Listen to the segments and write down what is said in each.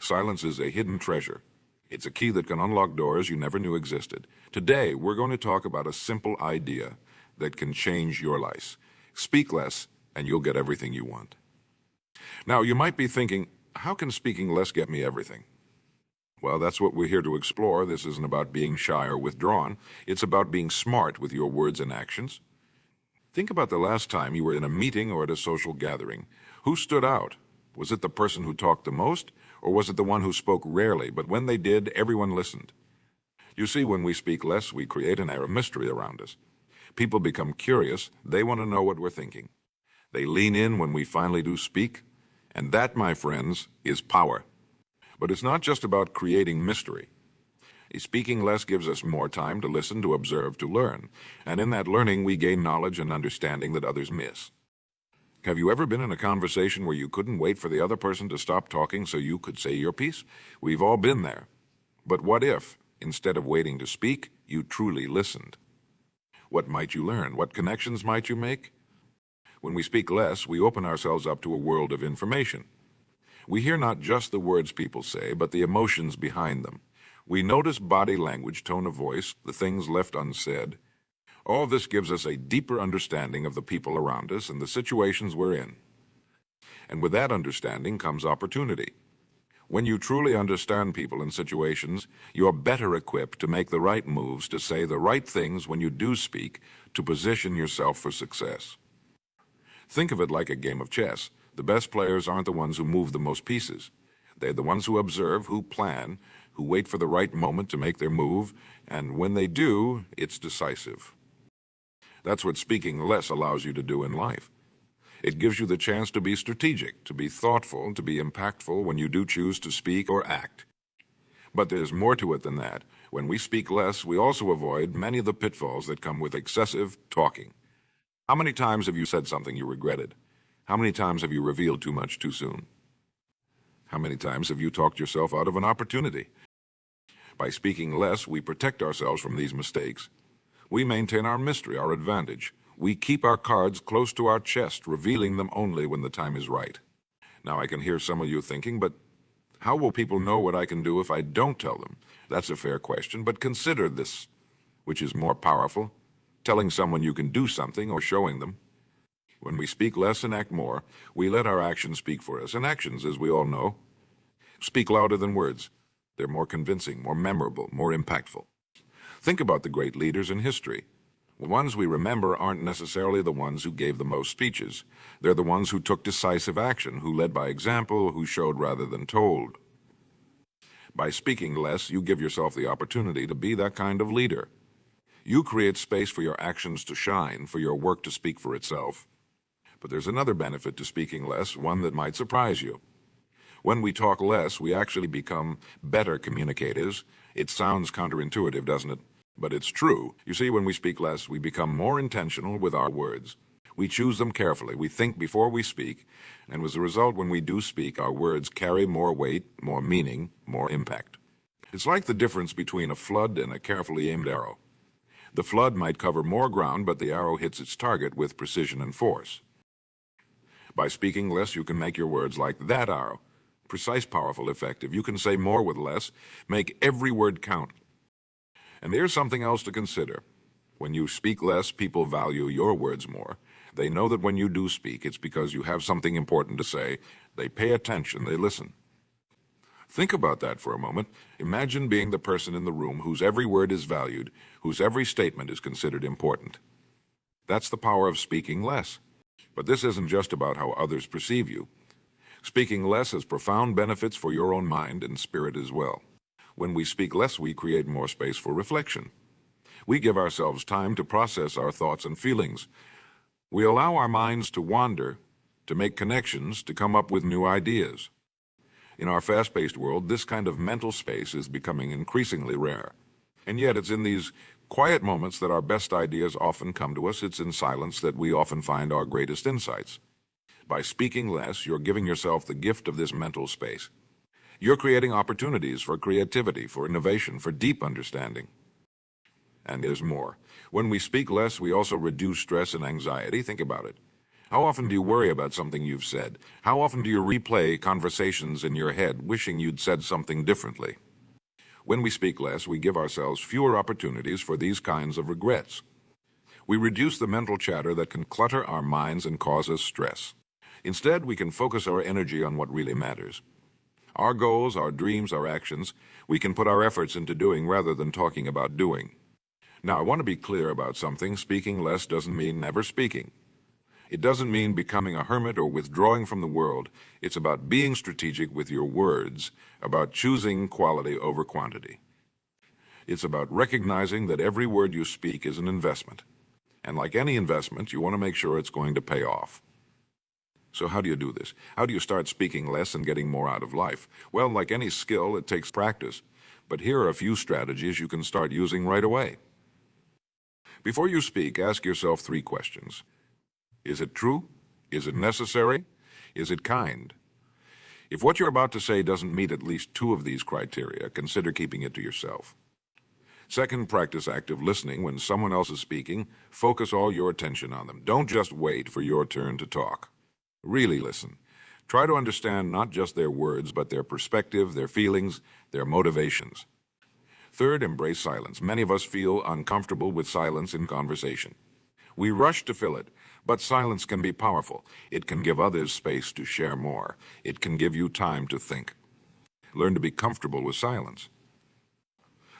Silence is a hidden treasure. It's a key that can unlock doors you never knew existed. Today, we're going to talk about a simple idea that can change your life. Speak less, and you'll get everything you want. Now, you might be thinking, how can speaking less get me everything? Well, that's what we're here to explore. This isn't about being shy or withdrawn. It's about being smart with your words and actions. Think about the last time you were in a meeting or at a social gathering. Who stood out? Was it the person who talked the most, or was it the one who spoke rarely, but when they did, everyone listened? You see, when we speak less, we create an air of mystery around us. People become curious. They want to know what we're thinking. They lean in when we finally do speak, and that, my friends, is power. But it's not just about creating mystery. Speaking less gives us more time to listen, to observe, to learn. And in that learning, we gain knowledge and understanding that others miss. Have you ever been in a conversation where you couldn't wait for the other person to stop talking so you could say your piece? We've all been there. But what if, instead of waiting to speak, you truly listened? What might you learn? What connections might you make? When we speak less, we open ourselves up to a world of information. We hear not just the words people say, but the emotions behind them. We notice body language, tone of voice, the things left unsaid. All this gives us a deeper understanding of the people around us and the situations we're in. And with that understanding comes opportunity. When you truly understand people and situations, you're better equipped to make the right moves, to say the right things when you do speak, to position yourself for success. Think of it like a game of chess. The best players aren't the ones who move the most pieces. They're the ones who observe, who plan, who wait for the right moment to make their move, and when they do, it's decisive. That's what speaking less allows you to do in life. It gives you the chance to be strategic, to be thoughtful, to be impactful when you do choose to speak or act. But there's more to it than that. When we speak less, we also avoid many of the pitfalls that come with excessive talking. How many times have you said something you regretted? How many times have you revealed too much too soon? How many times have you talked yourself out of an opportunity? By speaking less, we protect ourselves from these mistakes. We maintain our mystery, our advantage. We keep our cards close to our chest, revealing them only when the time is right. Now, I can hear some of you thinking, but how will people know what I can do if I don't tell them? That's a fair question, but consider this, which is more powerful, telling someone you can do something or showing them. When we speak less and act more, we let our actions speak for us. And actions, as we all know, speak louder than words. They're more convincing, more memorable, more impactful. Think about the great leaders in history. The ones we remember aren't necessarily the ones who gave the most speeches. They're the ones who took decisive action, who led by example, who showed rather than told. By speaking less, you give yourself the opportunity to be that kind of leader. You create space for your actions to shine, for your work to speak for itself. But there's another benefit to speaking less, one that might surprise you. When we talk less, we actually become better communicators. It sounds counterintuitive, doesn't it? But it's true. You see, when we speak less, we become more intentional with our words. We choose them carefully. We think before we speak. And as a result, when we do speak, our words carry more weight, more meaning, more impact. It's like the difference between a flood and a carefully aimed arrow. The flood might cover more ground, but the arrow hits its target with precision and force. By speaking less, you can make your words like that arrow. Precise, powerful, effective. You can say more with less. Make every word count. And here's something else to consider. When you speak less, people value your words more. They know that when you do speak, it's because you have something important to say. They pay attention. They listen. Think about that for a moment. Imagine being the person in the room whose every word is valued, whose every statement is considered important. That's the power of speaking less. But this isn't just about how others perceive you. Speaking less has profound benefits for your own mind and spirit as well. When we speak less, we create more space for reflection. We give ourselves time to process our thoughts and feelings. We allow our minds to wander, to make connections, to come up with new ideas. In our fast-paced world, this kind of mental space is becoming increasingly rare. And yet it's in these quiet moments that our best ideas often come to us. It's in silence that we often find our greatest insights. By speaking less, you're giving yourself the gift of this mental space. You're creating opportunities for creativity, for innovation, for deep understanding. And there's more. When we speak less, we also reduce stress and anxiety. Think about it. How often do you worry about something you've said? How often do you replay conversations in your head wishing you'd said something differently? When we speak less, we give ourselves fewer opportunities for these kinds of regrets. We reduce the mental chatter that can clutter our minds and cause us stress. Instead, we can focus our energy on what really matters. Our goals, our dreams, our actions, we can put our efforts into doing rather than talking about doing. Now, I want to be clear about something. Speaking less doesn't mean never speaking. It doesn't mean becoming a hermit or withdrawing from the world. It's about being strategic with your words, about choosing quality over quantity. It's about recognizing that every word you speak is an investment. And like any investment, you want to make sure it's going to pay off. So how do you do this? How do you start speaking less and getting more out of life? Well, like any skill, it takes practice. But here are a few strategies you can start using right away. Before you speak, ask yourself 3 questions. Is it true? Is it necessary? Is it kind? If what you're about to say doesn't meet at least 2 of these criteria, consider keeping it to yourself. Second, practice active listening. When someone else is speaking, focus all your attention on them. Don't just wait for your turn to talk. Really listen. Try to understand not just their words, but their perspective, their feelings, their motivations. Third, embrace silence. Many of us feel uncomfortable with silence in conversation. We rush to fill it, but silence can be powerful. It can give others space to share more. It can give you time to think. Learn to be comfortable with silence.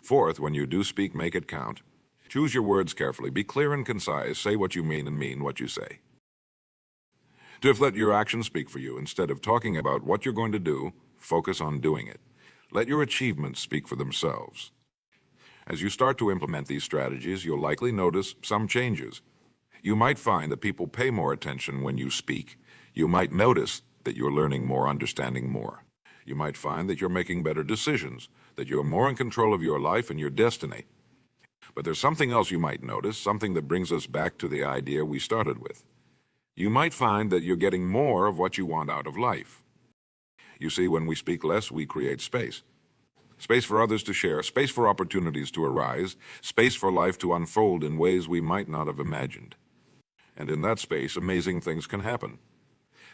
Fourth, when you do speak, make it count. Choose your words carefully. Be clear and concise. Say what you mean and mean what you say. Fifth, let your actions speak for you. Instead of talking about what you're going to do, focus on doing it. Let your achievements speak for themselves. As you start to implement these strategies, you'll likely notice some changes. You might find that people pay more attention when you speak. You might notice that you're learning more, understanding more. You might find that you're making better decisions, that you're more in control of your life and your destiny. But there's something else you might notice, something that brings us back to the idea we started with. You might find that you're getting more of what you want out of life. You see, when we speak less, we create space. Space for others to share, space for opportunities to arise, space for life to unfold in ways we might not have imagined. And in that space, amazing things can happen.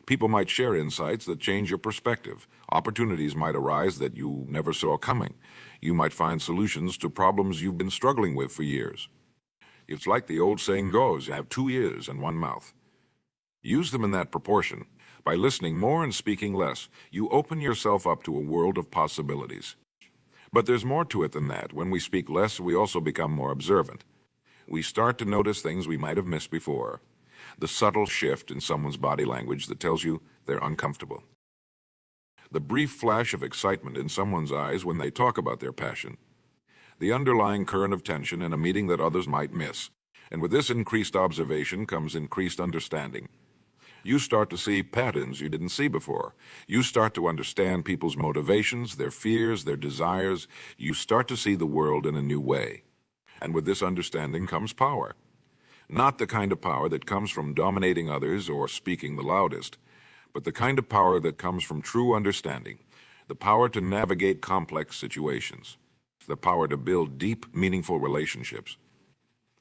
People might share insights that change your perspective. Opportunities might arise that you never saw coming. You might find solutions to problems you've been struggling with for years. It's like the old saying goes, you have 2 ears and 1 mouth. Use them in that proportion. By listening more and speaking less, you open yourself up to a world of possibilities. But there's more to it than that. When we speak less, we also become more observant. We start to notice things we might have missed before. The subtle shift in someone's body language that tells you they're uncomfortable. The brief flash of excitement in someone's eyes when they talk about their passion. The underlying current of tension in a meeting that others might miss. And with this increased observation comes increased understanding. You start to see patterns you didn't see before. You start to understand people's motivations, their fears, their desires. You start to see the world in a new way. And with this understanding comes power. Not the kind of power that comes from dominating others or speaking the loudest, but the kind of power that comes from true understanding, the power to navigate complex situations, the power to build deep, meaningful relationships,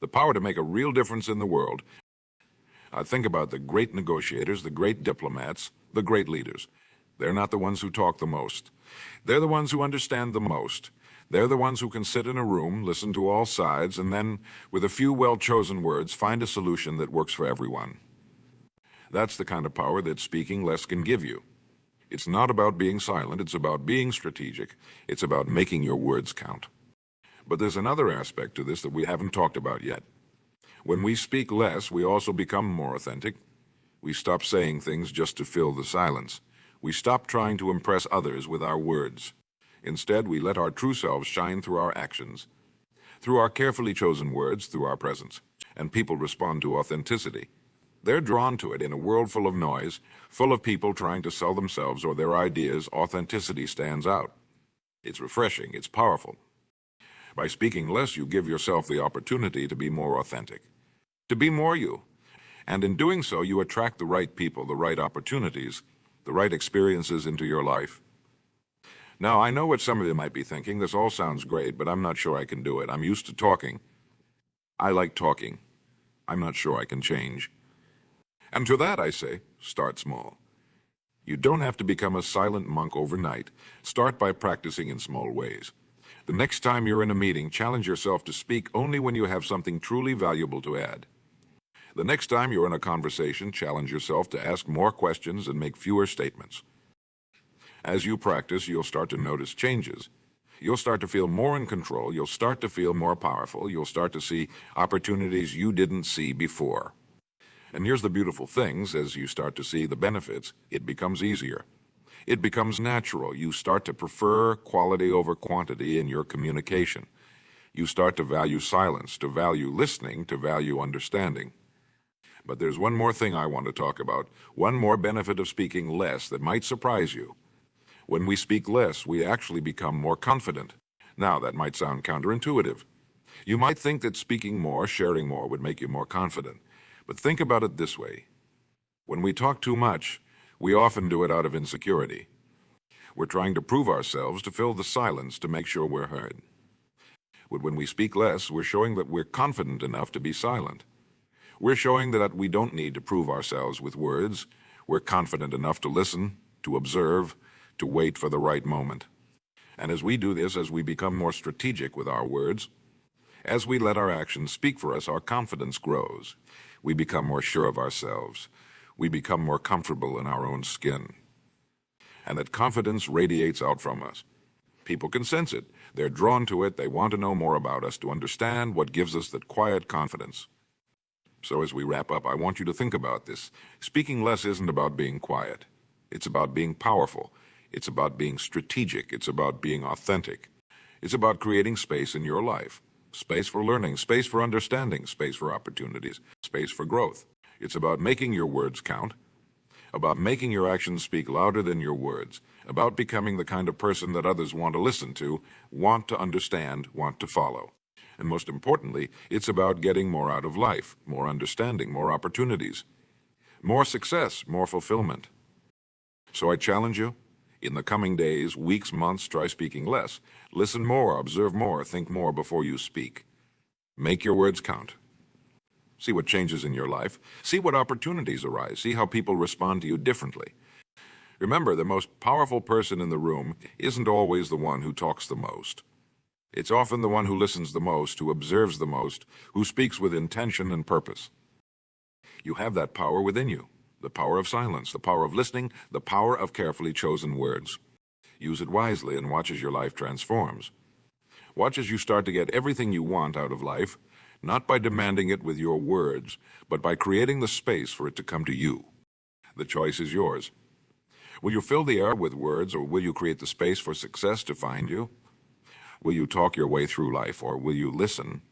the power to make a real difference in the world. Think about the great negotiators, the great diplomats, the great leaders. They're not the ones who talk the most. They're the ones who understand the most. They're the ones who can sit in a room, listen to all sides, and then, with a few well-chosen words, find a solution that works for everyone. That's the kind of power that speaking less can give you. It's not about being silent, it's about being strategic. It's about making your words count. But there's another aspect to this that we haven't talked about yet. When we speak less, we also become more authentic. We stop saying things just to fill the silence. We stop trying to impress others with our words. Instead, we let our true selves shine through our actions, through our carefully chosen words, through our presence. And people respond to authenticity. They're drawn to it in a world full of noise, full of people trying to sell themselves or their ideas. Authenticity stands out. It's refreshing, it's powerful. By speaking less, you give yourself the opportunity to be more authentic, to be more you. And in doing so, you attract the right people, the right opportunities, the right experiences into your life. Now, I know what some of you might be thinking. This all sounds great, but I'm not sure I can do it. I'm used to talking. I like talking. I'm not sure I can change. And to that I say, start small. You don't have to become a silent monk overnight. Start by practicing in small ways. The next time you're in a meeting, challenge yourself to speak only when you have something truly valuable to add. The next time you're in a conversation, challenge yourself to ask more questions and make fewer statements. As you practice, you'll start to notice changes. You'll start to feel more in control. You'll start to feel more powerful. You'll start to see opportunities you didn't see before. And here's the beautiful things: as you start to see the benefits, it becomes easier. It becomes natural. You start to prefer quality over quantity in your communication. You start to value silence, to value listening, to value understanding. But there's one more thing I want to talk about, one more benefit of speaking less that might surprise you. When we speak less, we actually become more confident. Now, that might sound counterintuitive. You might think that speaking more, sharing more, would make you more confident. But think about it this way. When we talk too much, we often do it out of insecurity. We're trying to prove ourselves, to fill the silence, to make sure we're heard. But when we speak less, we're showing that we're confident enough to be silent. We're showing that we don't need to prove ourselves with words. We're confident enough to listen, to observe, to wait for the right moment. And as we do this, as we become more strategic with our words, as we let our actions speak for us, our confidence grows. We become more sure of ourselves. We become more comfortable in our own skin. And that confidence radiates out from us. People can sense it. They're drawn to it. They want to know more about us, to understand what gives us that quiet confidence. So as we wrap up, I want you to think about this. Speaking less isn't about being quiet. It's about being powerful. It's about being strategic. It's about being authentic. It's about creating space in your life. Space for learning, space for understanding, space for opportunities, space for growth. It's about making your words count, about making your actions speak louder than your words, about becoming the kind of person that others want to listen to, want to understand, want to follow. And most importantly, it's about getting more out of life, more understanding, more opportunities, more success, more fulfillment. So I challenge you, in the coming days, weeks, months, try speaking less. Listen more, observe more, think more before you speak. Make your words count. See what changes in your life. See what opportunities arise. See how people respond to you differently. Remember, the most powerful person in the room isn't always the one who talks the most. It's often the one who listens the most, who observes the most, who speaks with intention and purpose. You have that power within you. The power of silence, the power of listening, the power of carefully chosen words. Use it wisely and watch as your life transforms. Watch as you start to get everything you want out of life, not by demanding it with your words, but by creating the space for it to come to you. The choice is yours. Will you fill the air with words, or will you create the space for success to find you? Will you talk your way through life, or will you listen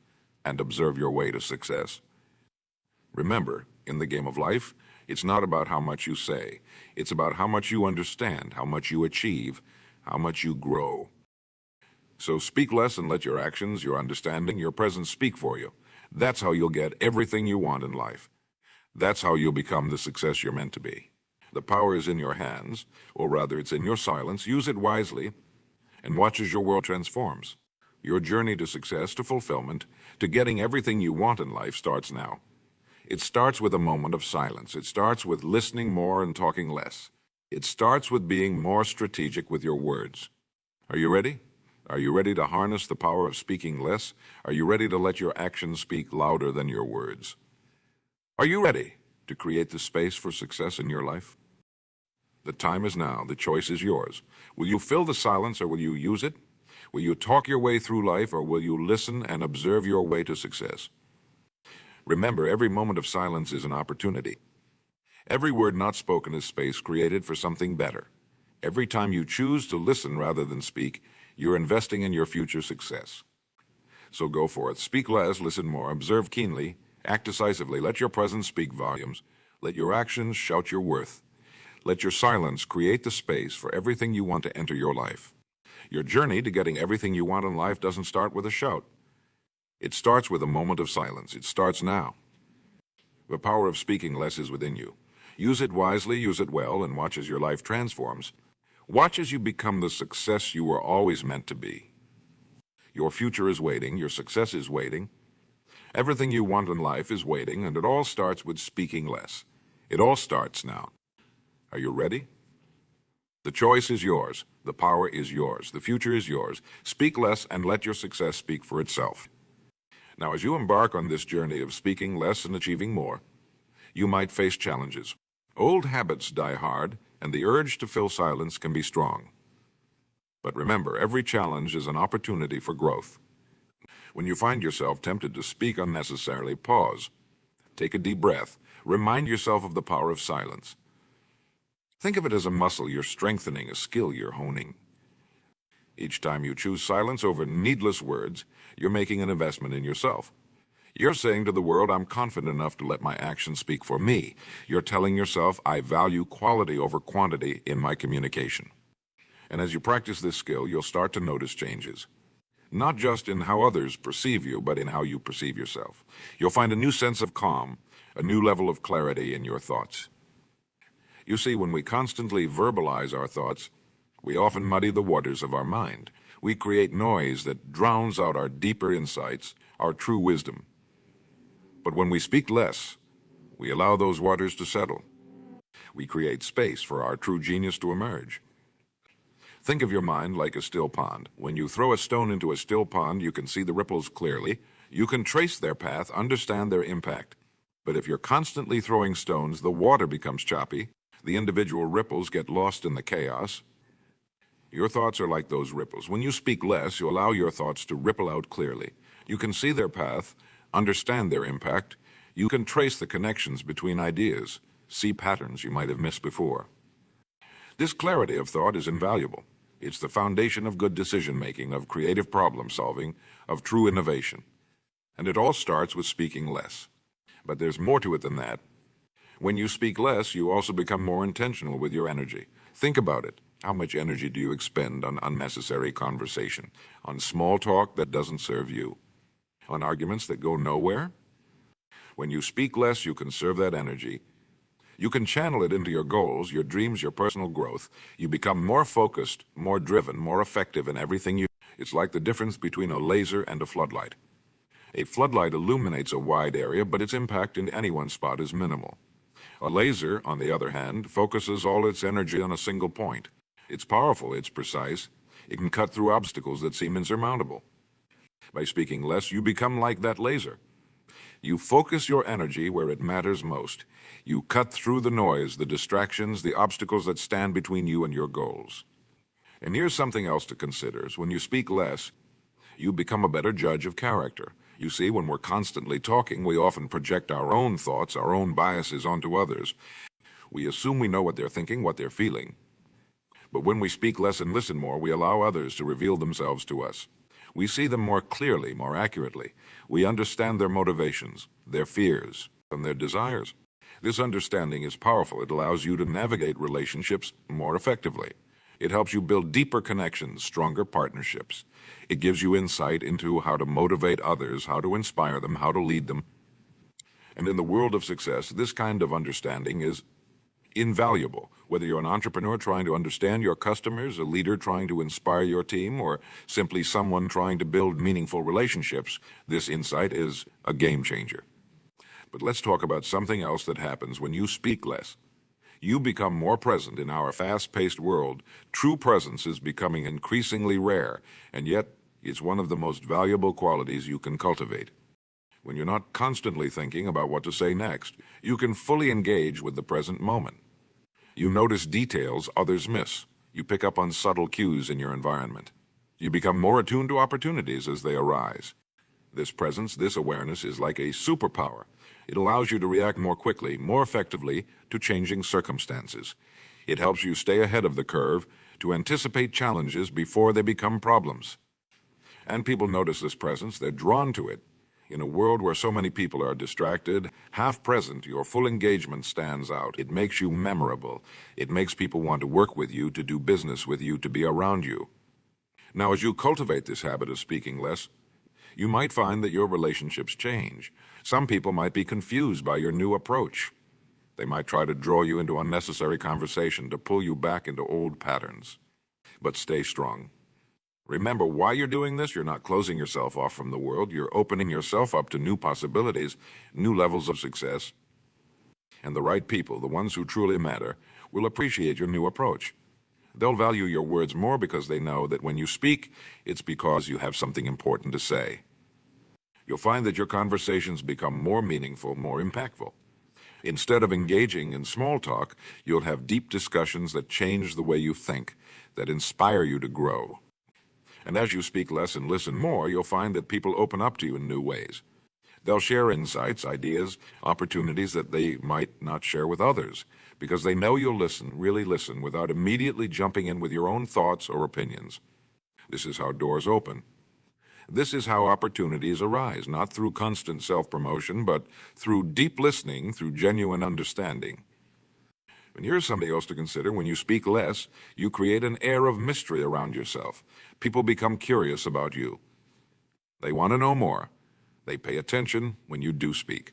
and observe your way to success? Remember, in the game of life, it's not about how much you say. It's about how much you understand, how much you achieve, how much you grow. So speak less and let your actions, your understanding, your presence speak for you. That's how you'll get everything you want in life. That's how you'll become the success you're meant to be. The power is in your hands, or rather it's in your silence. Use it wisely and watch as your world transforms. Your journey to success, to fulfillment, to getting everything you want in life starts now. It starts with a moment of silence. It starts with listening more and talking less. It starts with being more strategic with your words. Are you ready? Are you ready to harness the power of speaking less? Are you ready to let your actions speak louder than your words? Are you ready to create the space for success in your life? The time is now. The choice is yours. Will you fill the silence, or will you use it? Will you talk your way through life, or will you listen and observe your way to success? Remember, every moment of silence is an opportunity. Every word not spoken is space created for something better. Every time you choose to listen rather than speak, you're investing in your future success. So go for it. Speak less, listen more, observe keenly, act decisively. Let your presence speak volumes. Let your actions shout your worth. Let your silence create the space for everything you want to enter your life. Your journey to getting everything you want in life doesn't start with a shout. It starts with a moment of silence. It starts now. The power of speaking less is within you. Use it wisely, use it well, and watch as your life transforms. Watch as you become the success you were always meant to be. Your future is waiting. Your success is waiting. Everything you want in life is waiting, and it all starts with speaking less. It all starts now. Are you ready? The choice is yours. The power is yours. The future is yours. Speak less and let your success speak for itself. Now, as you embark on this journey of speaking less and achieving more, you might face challenges. Old habits die hard, and the urge to fill silence can be strong. But remember, every challenge is an opportunity for growth. When you find yourself tempted to speak unnecessarily, pause. Take a deep breath. Remind yourself of the power of silence. Think of it as a muscle you're strengthening, a skill you're honing. Each time you choose silence over needless words, you're making an investment in yourself. You're saying to the world, I'm confident enough to let my actions speak for me. You're telling yourself, I value quality over quantity in my communication. And as you practice this skill, you'll start to notice changes. Not just in how others perceive you, but in how you perceive yourself. You'll find a new sense of calm, a new level of clarity in your thoughts. You see, when we constantly verbalize our thoughts, we often muddy the waters of our mind. We create noise that drowns out our deeper insights, our true wisdom. But when we speak less, we allow those waters to settle. We create space for our true genius to emerge. Think of your mind like a still pond. When you throw a stone into a still pond, you can see the ripples clearly. You can trace their path, understand their impact. But if you're constantly throwing stones, the water becomes choppy. The individual ripples get lost in the chaos. Your thoughts are like those ripples. When you speak less, you allow your thoughts to ripple out clearly. You can see their path, understand their impact. You can trace the connections between ideas, see patterns you might have missed before. This clarity of thought is invaluable. It's the foundation of good decision-making, of creative problem-solving, of true innovation. And it all starts with speaking less. But there's more to it than that. When you speak less, you also become more intentional with your energy. Think about it. How much energy do you expend on unnecessary conversation, on small talk that doesn't serve you, on arguments that go nowhere? When you speak less, you conserve that energy. You can channel it into your goals, your dreams, your personal growth. You become more focused, more driven, more effective in everything you do. It's like the difference between a laser and a floodlight. A floodlight illuminates a wide area, but its impact in any one spot is minimal. A laser, on the other hand, focuses all its energy on a single point. It's powerful, it's precise. It can cut through obstacles that seem insurmountable. By speaking less, you become like that laser. You focus your energy where it matters most. You cut through the noise, the distractions, the obstacles that stand between you and your goals. And here's something else to consider. When you speak less, you become a better judge of character. You see, when we're constantly talking, we often project our own thoughts, our own biases onto others. We assume we know what they're thinking, what they're feeling. But when we speak less and listen more, we allow others to reveal themselves to us. We see them more clearly, more accurately. We understand their motivations, their fears, and their desires. This understanding is powerful. It allows you to navigate relationships more effectively. It helps you build deeper connections, stronger partnerships. It gives you insight into how to motivate others, how to inspire them, how to lead them. And in the world of success, this kind of understanding is invaluable. Whether you're an entrepreneur trying to understand your customers, a leader trying to inspire your team, or simply someone trying to build meaningful relationships, this insight is a game changer. But let's talk about something else that happens when you speak less. You become more present in our fast-paced world. True presence is becoming increasingly rare, and yet it's one of the most valuable qualities you can cultivate. When you're not constantly thinking about what to say next, you can fully engage with the present moment. You notice details others miss. You pick up on subtle cues in your environment. You become more attuned to opportunities as they arise. This presence, this awareness is like a superpower. It allows you to react more quickly, more effectively to changing circumstances. It helps you stay ahead of the curve, to anticipate challenges before they become problems. And people notice this presence, they're drawn to it. In a world where so many people are distracted, half present, your full engagement stands out. It makes you memorable. It makes people want to work with you, to do business with you, to be around you. Now, as you cultivate this habit of speaking less, you might find that your relationships change. Some people might be confused by your new approach. They might try to draw you into unnecessary conversation, to pull you back into old patterns. But stay strong. Remember why you're doing this. You're not closing yourself off from the world. You're opening yourself up to new possibilities, new levels of success. And the right people, the ones who truly matter, will appreciate your new approach. They'll value your words more because they know that when you speak, it's because you have something important to say. You'll find that your conversations become more meaningful, more impactful. Instead of engaging in small talk, you'll have deep discussions that change the way you think, that inspire you to grow. And as you speak less and listen more, you'll find that people open up to you in new ways. They'll share insights, ideas, opportunities that they might not share with others, because they know you'll listen, really listen, without immediately jumping in with your own thoughts or opinions. This is how doors open. This is how opportunities arise, not through constant self-promotion, but through deep listening, through genuine understanding. And here's something else to consider. When you speak less, you create an air of mystery around yourself. People become curious about you. They want to know more. They pay attention when you do speak.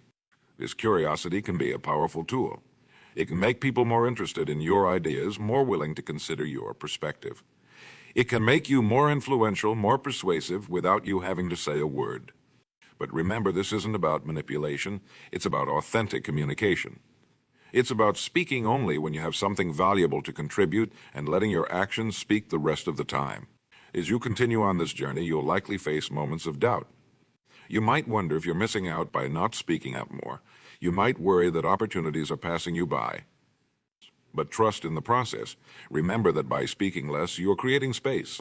This curiosity can be a powerful tool. It can make people more interested in your ideas, more willing to consider your perspective. It can make you more influential, more persuasive, without you having to say a word. But remember, this isn't about manipulation. It's about authentic communication. It's about speaking only when you have something valuable to contribute and letting your actions speak the rest of the time. As you continue on this journey, you'll likely face moments of doubt. You might wonder if you're missing out by not speaking up more. You might worry that opportunities are passing you by. But trust in the process. Remember that by speaking less, you're creating space.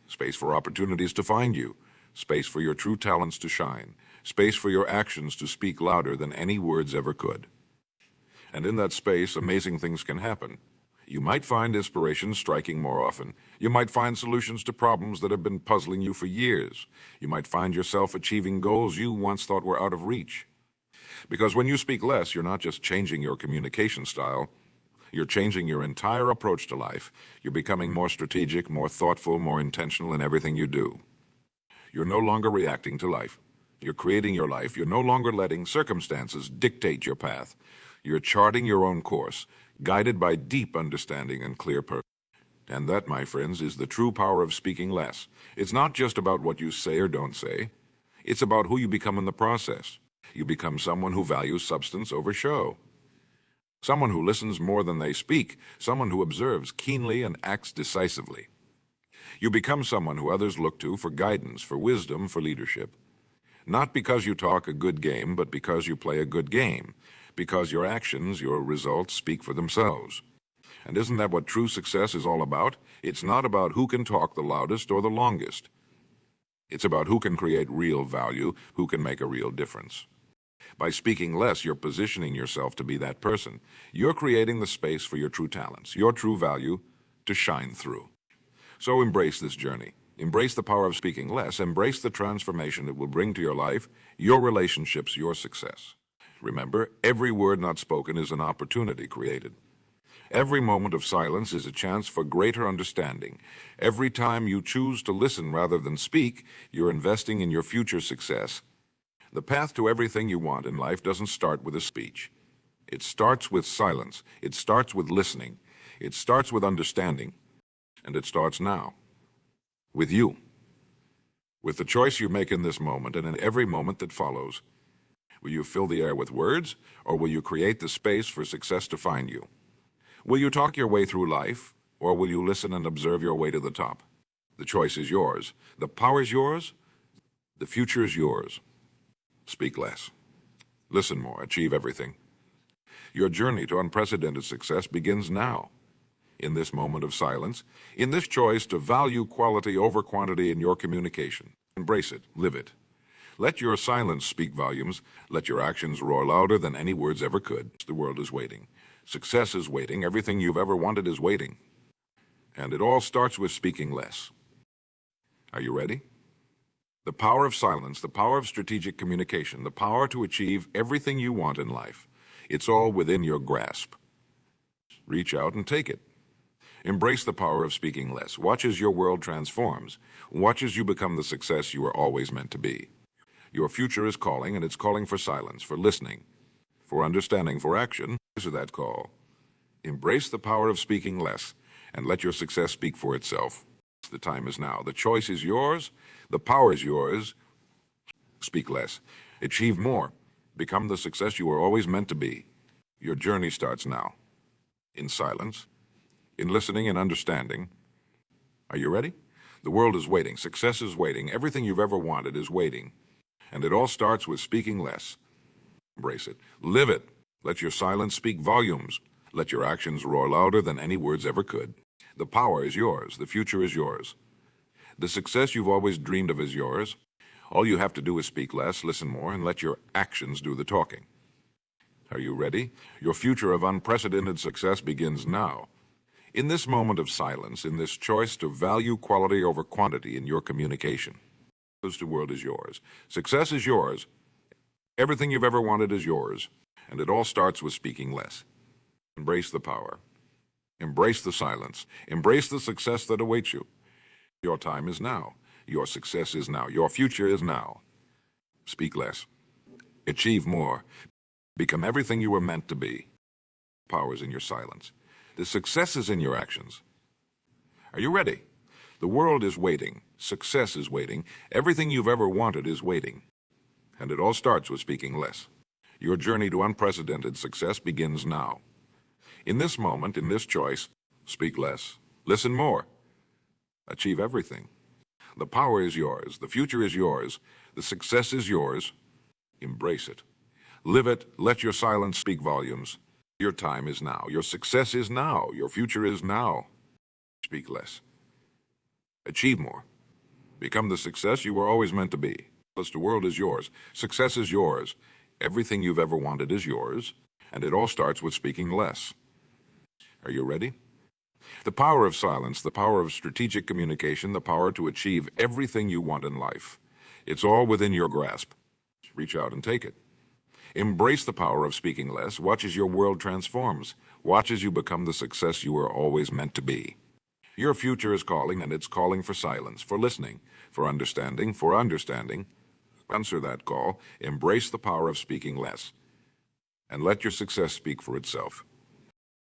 Space for opportunities to find you. Space for your true talents to shine. Space for your actions to speak louder than any words ever could. And in that space, amazing things can happen. You might find inspiration striking more often. You might find solutions to problems that have been puzzling you for years. You might find yourself achieving goals you once thought were out of reach. Because when you speak less, you're not just changing your communication style, you're changing your entire approach to life. You're becoming more strategic, more thoughtful, more intentional in everything you do. You're no longer reacting to life. You're creating your life. You're no longer letting circumstances dictate your path. You're charting your own course, guided by deep understanding and clear purpose. And that, my friends, is the true power of speaking less. It's not just about what you say or don't say. It's about who you become in the process. You become someone who values substance over show. Someone who listens more than they speak. Someone who observes keenly and acts decisively. You become someone who others look to for guidance, for wisdom, for leadership. Not because you talk a good game, but because you play a good game. Because your actions, your results speak for themselves. And isn't that what true success is all about? It's not about who can talk the loudest or the longest. It's about who can create real value, who can make a real difference. By speaking less, you're positioning yourself to be that person. You're creating the space for your true talents, your true value to shine through. So embrace this journey. Embrace the power of speaking less. Embrace the transformation it will bring to your life, your relationships, your success. Remember, every word not spoken is an opportunity created. Every moment of silence is a chance for greater understanding. Every time you choose to listen rather than speak, you're investing in your future success. The path to everything you want in life doesn't start with a speech. It starts with silence. It starts with listening. It starts with understanding. And it starts now. With you. With the choice you make in this moment and in every moment that follows. Will you fill the air with words, or will you create the space for success to find you? Will you talk your way through life, or will you listen and observe your way to the top? The choice is yours. The power is yours. The future is yours. Speak less. Listen more. Achieve everything. Your journey to unprecedented success begins now. In this moment of silence, in this choice to value quality over quantity in your communication. Embrace it. Live it. Let your silence speak volumes. Let your actions roar louder than any words ever could. The world is waiting. Success is waiting. Everything you've ever wanted is waiting. And it all starts with speaking less. Are you ready? The power of silence, the power of strategic communication, the power to achieve everything you want in life. It's all within your grasp. Reach out and take it. Embrace the power of speaking less. Watch as your world transforms. Watch as you become the success you were always meant to be. Your future is calling, and it's calling for silence, for listening, for understanding, for action. Answer that call. Embrace the power of speaking less, and let your success speak for itself. The time is now. The choice is yours. The power is yours. Speak less. Achieve more. Become the success you were always meant to be. Your journey starts now. In silence, in listening and understanding. Are you ready? The world is waiting. Success is waiting. Everything you've ever wanted is waiting. And it all starts with speaking less. Embrace it. Live it. Let your silence speak volumes. Let your actions roar louder than any words ever could. The power is yours. The future is yours. The success you've always dreamed of is yours. All you have to do is speak less, listen more, and let your actions do the talking. Are you ready? Your future of unprecedented success begins now. In this moment of silence, in this choice to value quality over quantity in your communication, the world is yours. Success is yours. Everything you've ever wanted is yours. And it all starts with speaking less. Embrace the power. Embrace the silence. Embrace the success that awaits you. Your time is now. Your success is now. Your future is now. Speak less. Achieve more. Become everything you were meant to be. Power is in your silence. The success is in your actions. Are you ready? The world is waiting. Success is waiting. Everything you've ever wanted is waiting. And it all starts with speaking less. Your journey to unprecedented success begins now. In this moment, in this choice, speak less. Listen more. Achieve everything. The power is yours. The future is yours. The success is yours. Embrace it. Live it. Let your silence speak volumes. Your time is now. Your success is now. Your future is now. Speak less. Achieve more. Become the success you were always meant to be. The world is yours. Success is yours. Everything you've ever wanted is yours. And it all starts with speaking less. Are you ready? The power of silence, the power of strategic communication, the power to achieve everything you want in life. It's all within your grasp. Reach out and take it. Embrace the power of speaking less. Watch as your world transforms. Watch as you become the success you were always meant to be. Your future is calling, and it's calling for silence, for listening, for understanding, for understanding. Answer that call. Embrace the power of speaking less. And let your success speak for itself.